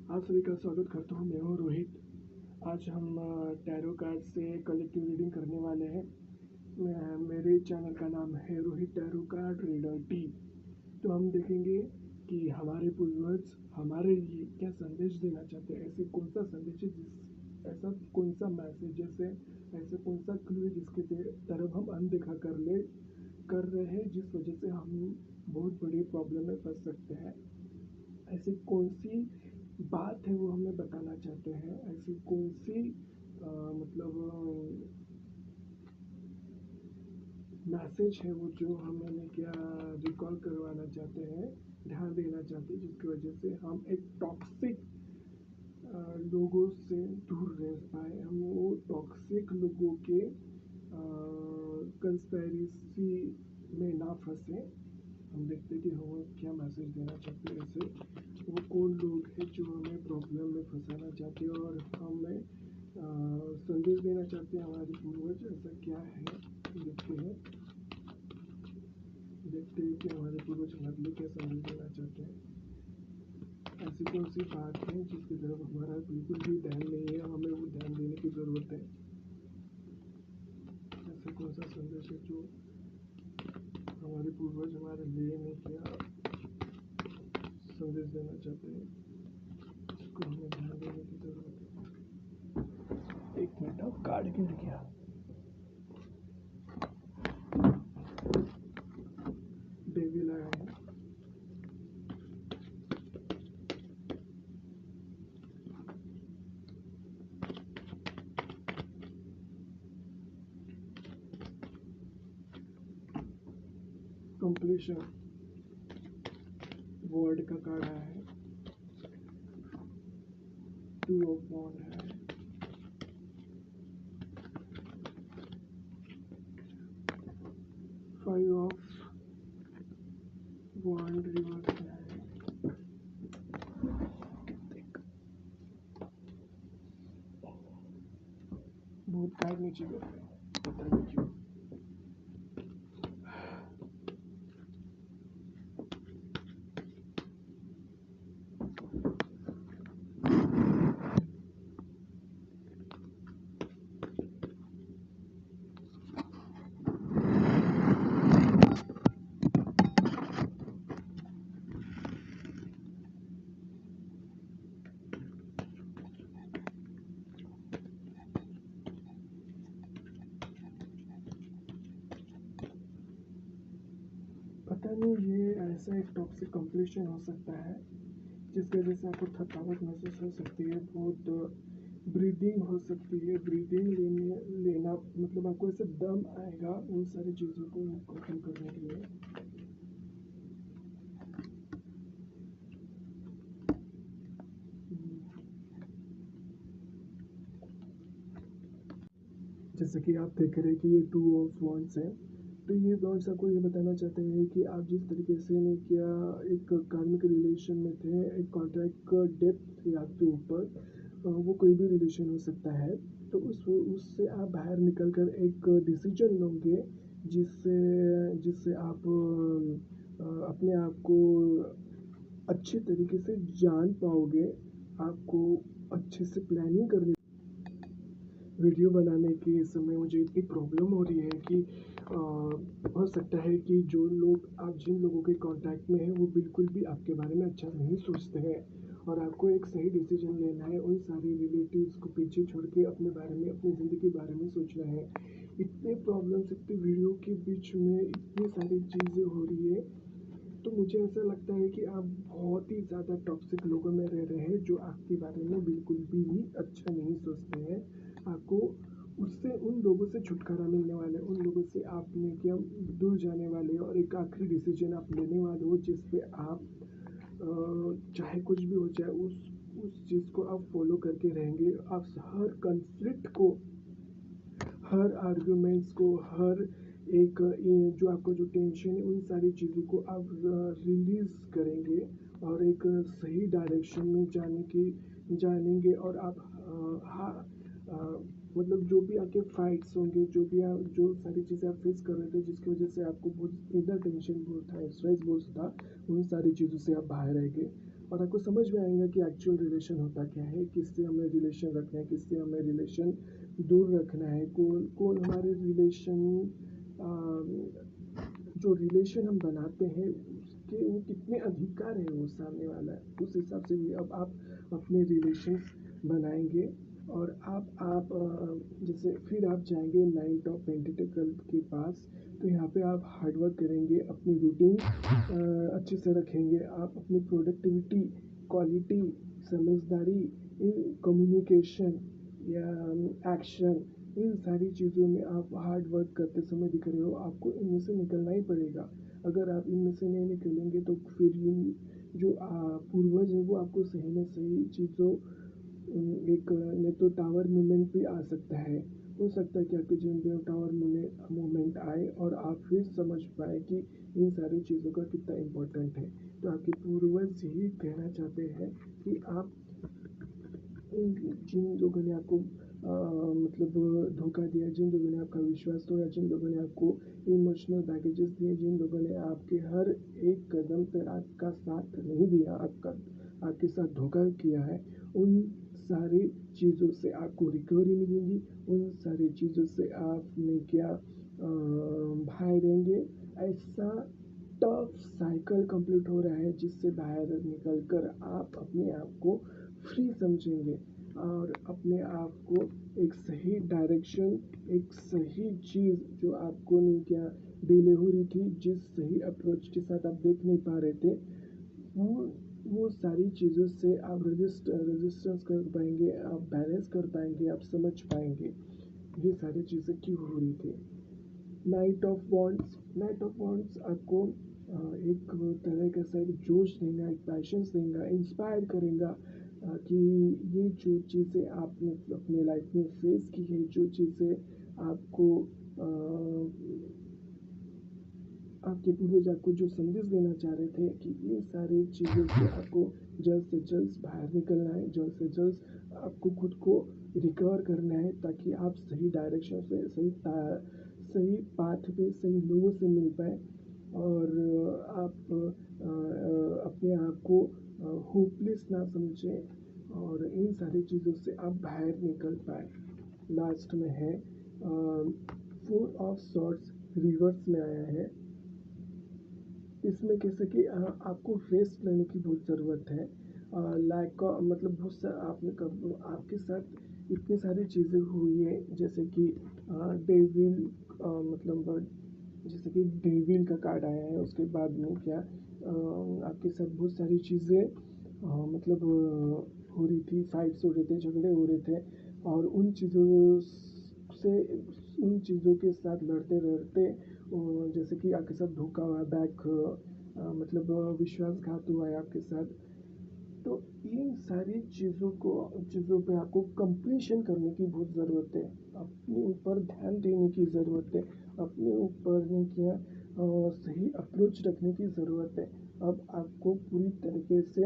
आप सभी का स्वागत करता हूँ। मैं हूँ रोहित। आज हम टैरो कार्ड से कलेक्टिव रीडिंग करने वाले हैं। मेरे चैनल का नाम है Rohit tarot card reader T. तो हम देखेंगे कि हमारे पूर्वज हमारे लिए क्या संदेश देना चाहते हैं। ऐसे कौन सा संदेश है, ऐसा कौन सा मैसेज, ऐसे कौन सा क्लू है जिसके तरफ हम अनदेखा कर रहे हैं, जिस वजह से हम बहुत बड़ी प्रॉब्लम में फंस सकते हैं। ऐसी कौन सी बात है वो हमें बताना चाहते हैं। ऐसी कौन सी मैसेज है वो जो हमें क्या रिकॉल करवाना चाहते हैं, ध्यान देना चाहते हैं, जिसकी वजह से हम एक टॉक्सिक लोगों से दूर रह पाए, हम वो टॉक्सिक लोगों के कंस्पेरेसी में ना फंसे। हम देखते हैं कि हम क्या मैसेज देना चाहते हैं। ऐसे वो कौन लोग हैं जो हमें प्रॉब्लम में फंसाना चाहते हैं और हमें संदेश देना चाहते हैं। हमारे पूर्वज ऐसा क्या है, देखते हैं कि हमारे पूर्वज हमारे लिए क्या संदेश देना चाहते हैं। ऐसी कौन सी बात है जिसकी तरफ हमारा बिल्कुल भी ध्यान नहीं है, हमें वो ध्यान देने की ज़रूरत है। ऐसा कौन सा संदेश है जो हमारे पूर्वज हमारे लिए में क्या संदेश देना चाहते हैं, जिसको हमें ध्यान देने की ज़रूरत है। एक मिनट, अब कार्ड गिर गया। डेविल आया है। कंप्लीशन वर्ड का कार्ड आया है। टू ऑफ वॉन्ड है। फाइव ऑफ वॉन्ड रिवर्स है। बहुत कार्ड नीचे गिर गए, पता नहीं क्यों। पता नहीं, ये ऐसा एक टॉक्सिक कंप्लीशन हो सकता है जिसकी वजह से आपको थकावट महसूस हो सकती है, बहुत ब्रीदिंग हो सकती है। ब्रीदिंग लेना मतलब आपको ऐसे दम आएगा उन सारी चीज़ों को खत्म करने के लिए। जैसे कि आप देख रहे हैं कि ये टू ऑफ वॉन्ड्स है। तो ये वर्ड्स आपको ये बताना चाहते हैं कि आप जिस तरीके से ने क्या एक कार्मिक रिलेशन में थे, एक कॉन्ट्रैक्ट का डेप्थ थे आपके ऊपर, वो कोई भी रिलेशन हो सकता है। तो उससे आप बाहर निकल कर एक डिसीजन लोगे जिससे जिससे आप अपने आप को अच्छे तरीके से जान पाओगे। आपको अच्छे से प्लानिंग करनी। वीडियो बनाने के समय मुझे इतनी प्रॉब्लम हो रही है कि हो सकता है कि जो लोग आप जिन लोगों के कांटेक्ट में हैं वो बिल्कुल भी आपके बारे में अच्छा नहीं सोचते हैं और आपको एक सही डिसीजन लेना है। उन सारे रिलेटिव्स को पीछे छोड़ के अपने बारे में, अपनी ज़िंदगी के बारे में सोचना है। इतने प्रॉब्लम्स, इतनी वीडियो के बीच में इतनी सारी चीज़ें हो रही है, तो मुझे ऐसा लगता है कि आप बहुत ही ज़्यादा टॉक्सिक लोगों में रह रहे हैं जो आपके बारे में बिल्कुल भी अच्छा नहीं सोचते हैं। आपको उससे, उन लोगों से छुटकारा मिलने वाले, उन लोगों से आपने क्या दूर जाने वाले और एक आखिरी डिसीजन आप लेने वाले हो जिस पे आप चाहे कुछ भी हो जाए उस चीज़ को आप फॉलो करके रहेंगे। आप हर कन्फ्लिक्ट को, हर आर्ग्यूमेंट्स को, हर एक जो आपको जो टेंशन है उन सारी चीज़ों को आप रिलीज़ करेंगे और एक सही डायरेक्शन में जानेंगे। और आप हाँ, मतलब जो भी आपके फाइट्स होंगे, जो सारी चीज़ें आप फेस कर रहे थे जिसकी वजह से आपको बहुत इधर टेंशन बहुत था, स्ट्रेस बहुत था, उन सारी चीज़ों से आप बाहर आएंगे। और आपको समझ में आएगा कि एक्चुअल रिलेशन होता क्या है, किससे हमें रिलेशन रखना है, किससे हमें रिलेशन दूर रखना है, कौन कौन हमारे रिलेशन, जो रिलेशन हम बनाते हैं उसके वो कितने अधिकार है वो सामने वाला है, उस हिसाब से भी अब आप अपने रिलेशंस बनाएंगे। और आप जैसे फिर आप जाएंगे नाइट ऑफ पेंटिकल के पास, तो यहाँ पे आप हार्डवर्क करेंगे, अपनी रूटीन अच्छे से रखेंगे, आप अपनी प्रोडक्टिविटी, क्वालिटी, समझदारी, इन कम्युनिकेशन या एक्शन, इन सारी चीज़ों में आप हार्ड वर्क करते समय दिख रहे हो, आपको इनमें से निकलना ही पड़ेगा। अगर आप इनमें से नहीं निकलेंगे तो फिर इन जो पूर्वज है वो आपको सही में सही चीज़ों, एक नहीं तो टावर मूवमेंट भी आ सकता है। हो सकता है कि आपके जीवन में टावर मूवमेंट आए और आप फिर समझ पाए कि इन सारी चीज़ों का कितना इम्पोर्टेंट है। तो आपके पूर्वज यही कहना चाहते हैं कि आप जिन लोगों ने आपको मतलब धोखा दिया, जिन लोगों ने आपका विश्वास तोड़ा, जिन लोगों ने आपको इमोशनल बैगेजेस दिए, जिन लोगों ने आपके हर एक कदम पर आपका साथ नहीं दिया, आपके साथ धोखा किया है, उन सारी चीज़ों से आपको रिकवरी मिलेगी, उन सारी चीज़ों से आपने क्या बाहर रहेंगे। ऐसा टफ साइकिल कंप्लीट हो रहा है जिससे बाहर निकल कर आप अपने आप को फ्री समझेंगे और अपने आप को एक सही डायरेक्शन, एक सही चीज़ जो आपको नहीं क्या डिले हो रही थी, जिस सही अप्रोच के साथ आप देख नहीं पा रहे थे, वो वो सारी चीज़ों से आप रेजिस्टेंस कर पाएंगे, आप बैलेंस कर पाएंगे, आप समझ पाएंगे ये सारी चीज़ें क्यों हो रही थी। नाइट ऑफ वॉन्ट्स आपको एक तरह का शायद जोश देगा, एक पैशन देगा, इंस्पायर करेगा कि ये जो चीज़ें आपने अपने लाइफ में फेस की है, जो चीज़ें आपको आपके पूर्वज आपको जो संदेश देना चाह रहे थे कि ये सारी चीज़ों से आपको जल्द से जल्द बाहर निकलना है, जल्द से जल्द आपको खुद को रिकवर करना है, ताकि आप सही डायरेक्शन से सही पाथ पे सही लोगों से मिल पाए और आप अपने आप को होपलेस ना समझें और इन सारी चीज़ों से आप बाहर निकल पाए। लास्ट में है फोर ऑफ सॉर्ट्स, रिवर्स में आया है। इसमें कैसे कि आपको रेस्ट लेने की बहुत ज़रूरत है। लाइक मतलब बहुत सा आपने कब आपके साथ इतनी सारी चीज़ें हुई है, जैसे कि डेविल, मतलब जैसे कि डेविल का कार्ड आया है, उसके बाद में क्या आपके साथ बहुत सारी चीज़ें मतलब हो रही थी, फाइट्स हो रहे थे, झगड़े हो रहे थे और से उन चीज़ों के साथ लड़ते लड़ते जैसे कि आपके साथ धोखा हुआ, मतलब विश्वासघात हुआ है आपके साथ। तो इन सारी चीज़ों पे आपको कंप्लीशन करने की बहुत ज़रूरत है, अपने ऊपर ध्यान देने की ज़रूरत है, अपने ऊपर ने क्या सही अप्रोच रखने की ज़रूरत है। अब आपको पूरी तरीके से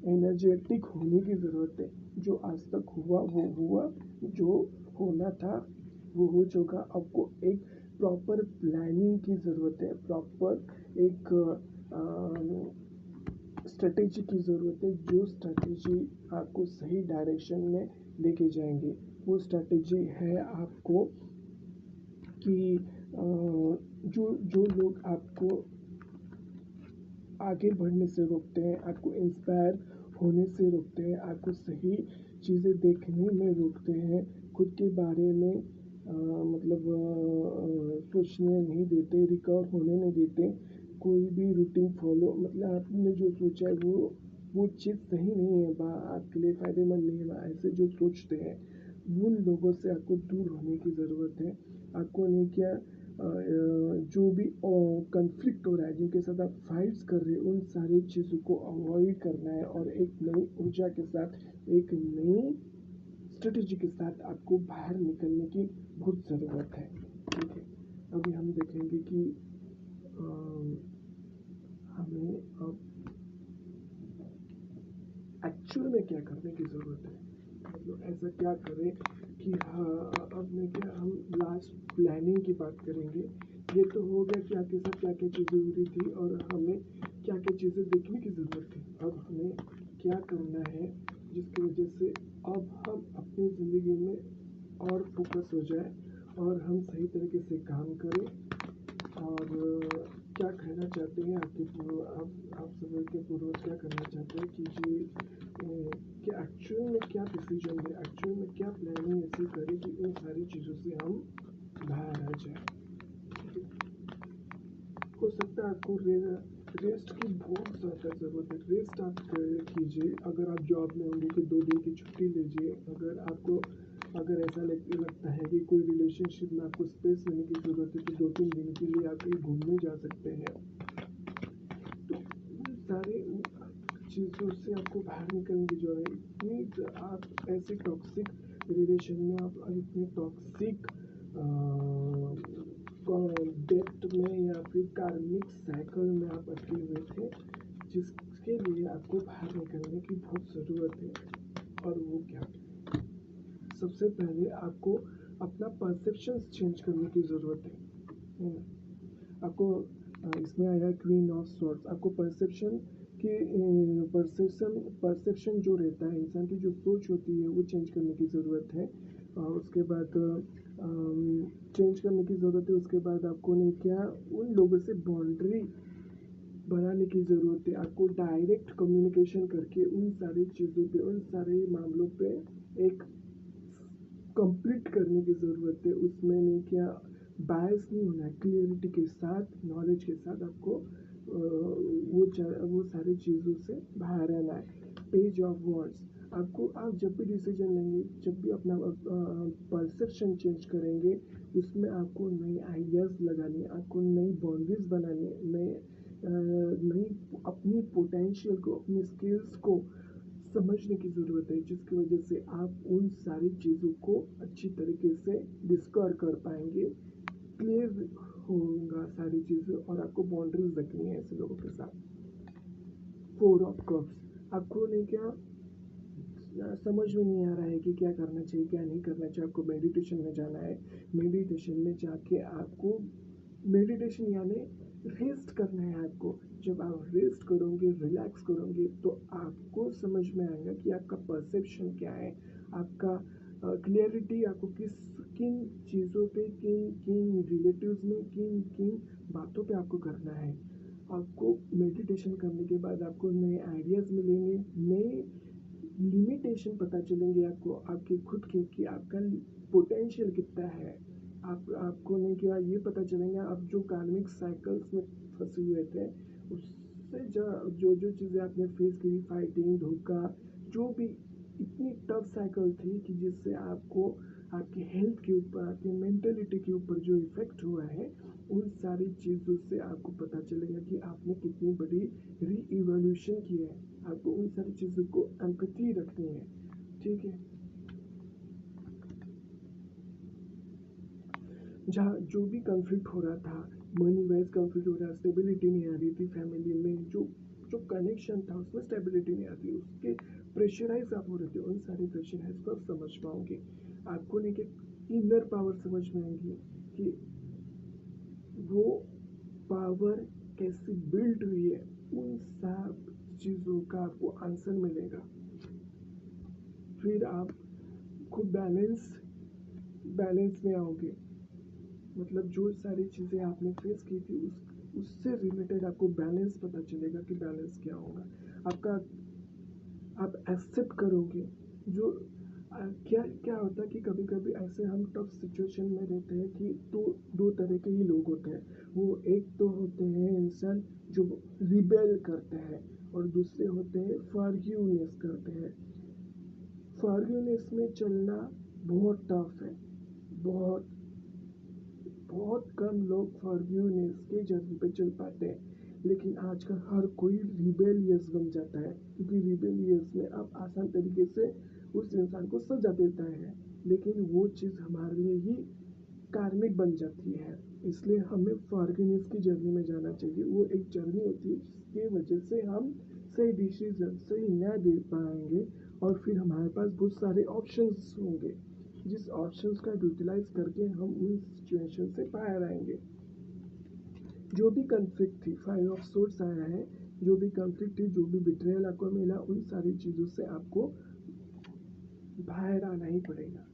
एनर्जेटिक होने की ज़रूरत है। जो आज तक हुआ वो हुआ, जो होना था वो हो चुका। आपको एक प्रॉपर प्लानिंग की ज़रूरत है, प्रॉपर एक स्ट्रेटेजी की ज़रूरत है, जो स्ट्रेटेजी आपको सही डायरेक्शन में लेके जाएंगे। वो स्ट्रेटेजी है आपको कि जो जो लोग आपको आगे बढ़ने से रोकते हैं, आपको इंस्पायर होने से रोकते हैं, आपको सही चीज़ें देखने में रोकते हैं, खुद के बारे में मतलब सोचने नहीं देते, रिकवर होने नहीं देते, कोई भी रूटीन फॉलो, मतलब आपने जो सोचा है वो चीज़ सही नहीं है, आपके लिए फ़ायदेमंद नहीं है, ऐसे जो सोचते हैं उन लोगों से आपको दूर होने की ज़रूरत है। आपको नहीं क्या जो भी कॉन्फ्लिक्ट हो रहा है, जिनके साथ आप फाइट्स कर रहे हो, उन सारी चीज़ों को अवॉइड करना है और एक नई ऊर्जा के साथ, एक नई स्ट्रेटजी के साथ आपको बाहर निकलने की बहुत ज़रूरत है। ठीक है, अभी हम देखेंगे कि हमें अब एक्चुअल में क्या करने की ज़रूरत है, मतलब ऐसा क्या करें कि हाँ, अब मैं क्या हम लास्ट प्लानिंग की बात करेंगे। ये तो हो गया कि आपके साथ क्या क्या चीज़ें हो रही थी और हमें क्या क्या चीज़ें देखने की ज़रूरत थी। अब हमें क्या करना है जिसकी वजह से अब हम अपनी ज़िंदगी में और फोकस हो जाए और हम सही तरीके से काम करें। और क्या कहना चाहते हैं आपके आप सब के पूर्वज क्या करना चाहते हैं कि कि एक्चुअल में क्या डिसीजन है, एक्चुअल में क्या प्लानिंग ऐसी करें कि उन सारी चीज़ों से हम बाहर आ जाए। हो सकता है आपको रेस्ट की बहुत ज़्यादा ज़रूरत है। रेस्ट आप कीजिए। अगर आप जॉब में होंगे कि 2 दिन की छुट्टी लीजिए। अगर ऐसा लगता है कि कोई रिलेशनशिप में आपको स्पेस लेने की ज़रूरत है तो 2-3 दिन के लिए आप कहीं घूमने जा सकते हैं। तो उन सारे चीज़ों से आपको बाहर निकलने की ज़रूरत है। इतनी आप ऐसे टॉक्सिक रिलेशन में आप इतने टॉक्सिक डेप्थ में या फिर कार्मिक साइकिल में आप अटके हुए थे जिसके लिए आपको बाहर निकलने की बहुत ज़रूरत है। और वो क्या, सबसे पहले आपको अपना परसेप्शंस चेंज करने की ज़रूरत है ना। आपको इसमें आया क्वीन ऑफ स्वॉर्ड्स। आपको परसेप्शन जो रहता है, इंसान की जो सोच होती है वो चेंज करने की ज़रूरत है। उसके बाद चेंज करने की ज़रूरत है। उसके बाद आपको नहीं क्या उन लोगों से बाउंड्री बनाने की ज़रूरत है। आपको डायरेक्ट कम्युनिकेशन करके उन सारी चीज़ों पे, उन सारे मामलों पे एक कंप्लीट करने की ज़रूरत है। उसमें नहीं क्या बायस नहीं होना है, क्लियरिटी के साथ, नॉलेज के साथ आपको वो सारी चीज़ों से बाहर आना है। Page of words. आप जब भी डिसीजन लेंगे, जब भी अपना परसेप्शन चेंज करेंगे, उसमें आपको नए आइडियाज़ लगाने, आपको नई बाउंड्रीज बनाने, नई अपनी पोटेंशियल को, अपनी स्किल्स को समझने की ज़रूरत है जिसकी वजह से आप उन सारी चीज़ों को अच्छी तरीके से डिस्कवर कर पाएंगे। क्लियर होगा सारी चीज़ें और आपको बाउंड्रीज रखनी है ऐसे लोगों के साथ। 4 ऑफ कप्स। आपको नहीं क्या समझ में नहीं आ रहा है कि क्या करना चाहिए, क्या नहीं करना चाहिए। आपको मेडिटेशन में जाना है। मेडिटेशन में जाके आपको मेडिटेशन यानी रेस्ट करना है आपको। जब आप रेस्ट करोगे, रिलैक्स करोगे तो आपको समझ में आएगा कि आपका परसेप्शन क्या है, आपका क्लियरिटी आपको किन चीज़ों पे, किन किन रिलेटिव्स में, किन किन बातों पे आपको करना है। आपको मेडिटेशन करने के बाद आपको नए आइडियाज़ मिलेंगे, नए लिमिटेशन पता चलेंगे आपको आपके खुद के कि आपका पोटेंशियल कितना है। आपको नहीं क्या ये पता चलेगा आप जो कार्मिक साइकिल्स में फंसे हुए थे उससे जो चीज़ें आपने फेस की, फाइटिंग, धोखा, जो भी इतनी टफ साइकिल थी कि जिससे आपको आपकी हेल्थ के ऊपर, आपकी मेंटेलिटी के ऊपर जो इफ़ेक्ट हुआ है, उन सारी चीज़ों से आपको पता चलेगा कि आपने कितनी बड़ी री-इवोल्यूशन की है। आपको उन सारी चीज़ों को एम्पैथी रखनी है। ठीक है। जहाँ जो भी कॉन्फ्लिक्ट हो रहा था, मनी वाइज कॉन्फ्लिक्ट हो रहा, स्टेबिलिटी नहीं आ रही थी फैमिली में, जो जो कनेक्शन था उसमें स्टेबिलिटी नहीं आती, उसके प्रेशराइज आप हो रहे थे, उन सारे प्रेशराइज को आप समझ पाओगे। आपको नहीं कि इनर पावर समझ में आएगी कि वो पावर कैसे बिल्ड हुई है। उन सब चीज़ों का आपको आंसर मिलेगा। फिर आप खुद बैलेंस में आओगे। मतलब जो सारी चीज़ें आपने फेस की थी उससे रिलेटेड आपको बैलेंस पता चलेगा कि बैलेंस क्या होगा आपका। आप एक्सेप्ट करोगे जो क्या क्या होता है कि कभी कभी ऐसे हम टफ सिचुएशन में रहते हैं कि दो तरह के ही लोग होते हैं। वो एक तो होते हैं इंसान जो रिबेल करते हैं और दूसरे होते हैं फॉरगिवनेस करते हैं। फॉरगिवनेस में चलना बहुत टफ है। बहुत बहुत कम लोग फॉरगिवनेस के जर्नी पे चल पाते हैं। लेकिन आजकल हर कोई रिबेलियस बन जाता है क्योंकि रिबेलियस में आप आसान तरीके से उस इंसान को सजा देता है, लेकिन वो चीज़ हमारे लिए ही कार्मिक बन जाती है। इसलिए हमें फॉरगिवनेस की जर्नी में जाना चाहिए। वो एक जर्नी होती है जिसकी वजह से हम सही डिसीजन, सही न्याय दे पाएंगे और फिर हमारे पास बहुत सारे ऑप्शंस होंगे जिस ऑप्शंस का यूटिलाइज करके हम उन सिचुएशन से बाहर आएंगे। जो भी कॉन्फ्लिक्ट थी, 5 ऑफ सोर्ड्स आया है जो भी कॉन्फ्लिक्ट है, जो भी बिट्रेयल आपको मिला, उन सारी चीज़ों से आपको बाहर आना ही पड़ेगा।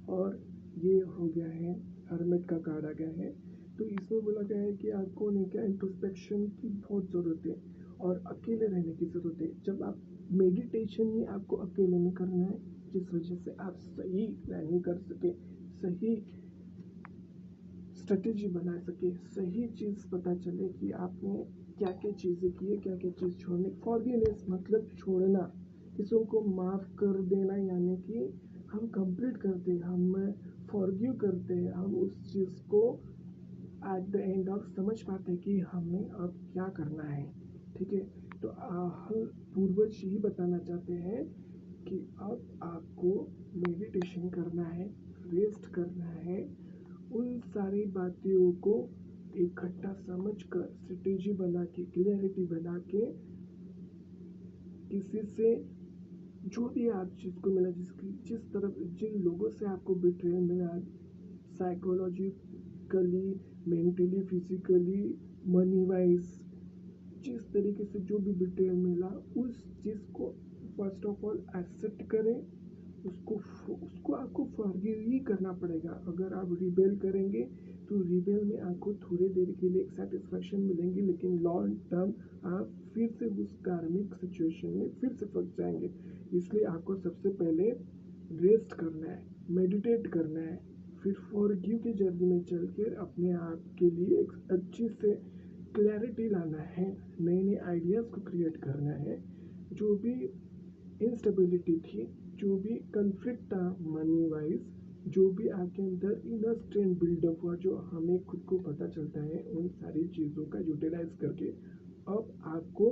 और ये हो गया है, हर्मिट का कार्ड आ गया है। तो इसमें बोला गया है कि आपको नहीं क्या इंट्रोस्पेक्शन की बहुत ज़रूरत है और अकेले रहने की ज़रूरत है। जब आप मेडिटेशन ही आपको अकेले में करना है, जिस वजह से आप सही प्लानिंग कर सके, सही स्ट्रेटेजी बना सके, सही चीज़ पता चले कि आपने क्या क्या चीज़ें की है, क्या क्या चीज़ छोड़ने। फॉरगिवनेस मतलब छोड़ना, किसी को माफ़ कर देना, यानी कि हम कंप्लीट करते हैं, हम फॉरगिव करते हैं, हम उस चीज़ को एट द एंड ऑफ समझ पाते हैं कि हमें अब क्या करना है। ठीक है, तो हम पूर्वज यही बताना चाहते हैं कि अब आपको मेडिटेशन करना है, रेस्ट करना है, उन सारी बातों को इकट्ठा समझ कर, स्ट्रेटेजी बना के, क्लियरिटी बना के, किसी से जो भी आप चीज़ को मिला, जिस तरफ जिन लोगों से आपको बिट्रेयल मिला, psychologically, mentally, physically, money wise, जिस तरीके से जो भी बिट्रेयल मिला, उस चीज़ को फर्स्ट ऑफ ऑल एक्सेप्ट करें। उसको आपको फॉरगिव ही करना पड़ेगा। अगर आप रिबेल करेंगे तो रिबेल में आपको थोड़ी देर के लिए एक सेटिस्फैक्शन मिलेंगी, लेकिन लॉन्ग टर्म आप फिर से उस कार्मिक सिचुएशन में फिर से फंस जाएंगे। इसलिए आपको सबसे पहले रेस्ट करना है, मेडिटेट करना है, फिर फॉरगिव की जर्नी में चल कर अपने आप के लिए एक अच्छी से क्लैरिटी लाना है, नए नए आइडियाज़ को क्रिएट करना है। जो भी इंस्टेबिलिटी थी, जो भी कन्फ्लिक्ट था मनी वाइज, जो भी आपके अंदर इनर स्ट्रेंथ बिल्डअप हुआ, जो हमें खुद को पता चलता है, उन सारी चीज़ों का यूटिलाइज करके अब आपको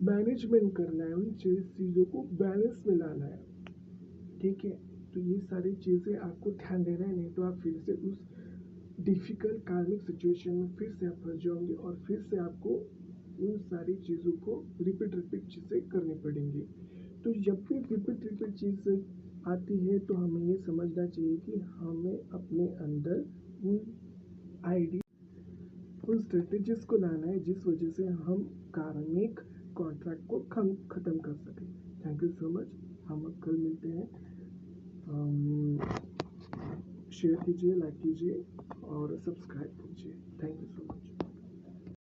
मैनेजमेंट करना है, उन चीज़ों को बैलेंस में लाना है। ठीक है, तो ये सारी चीज़ें आपको ध्यान देना है, नहीं तो आप फिर से उस डिफ़िकल्ट कार्मिक सिचुएशन में फिर से आप फंस जाओगे और फिर से आपको उन सारी चीज़ों को रिपीट चीज़ें करनी पड़ेंगी। तो जब भी रिपीट चीज़ें आती है तो हमें ये समझना चाहिए कि हमें अपने अंदर उन आइडिया, उन स्ट्रेटेजीज को लाना है, जिस वजह से हम कार्मिक कॉन्ट्रैक्ट को ख़त्म कर सकें। Thank you so much. हम अब कल मिलते हैं। शेयर कीजिए, लाइक कीजिए और सब्सक्राइब कीजिए। Thank you so much.